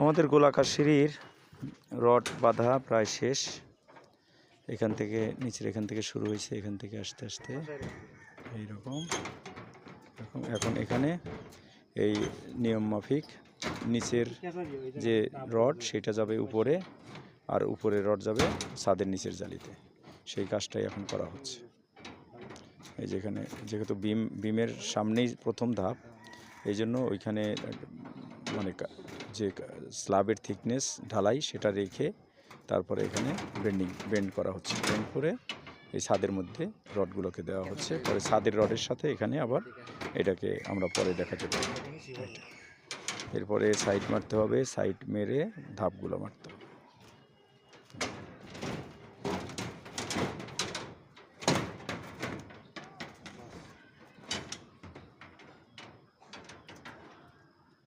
আমাদের গোলাকার সিঁড়ির রড বাঁধা প্রায় শেষ। এখান থেকে নিচের এখান থেকে শুরু হয়েছে, এখান থেকে আস্তে আস্তে এইরকম এখন এখানে এই নিয়ম মাফিক নিচের যে রড সেটা যাবে উপরে, আর উপরের রড যাবে ছাদের নিচের জালিতে। সেই কাজটাই এখন করা হচ্ছে। এই যেখানে যেহেতু বিমের সামনেই প্রথম ধাপ, এই জন্য ওইখানে মানে যে স্ল্যাবের থিকনেস ঢালাই সেটা রেখে তারপরে এখানে বেন্ড করা হচ্ছে। বেন্ড করে এই ছাদের মধ্যে রডগুলোকে দেওয়া হচ্ছে। পরে ছাদের রডের সাথে এখানে আবার এটাকে আমরা পরে দেখাতে পারি। এরপরে সাইড মারতে হবে, সাইড মেরে ধাপগুলো মারতে হবে।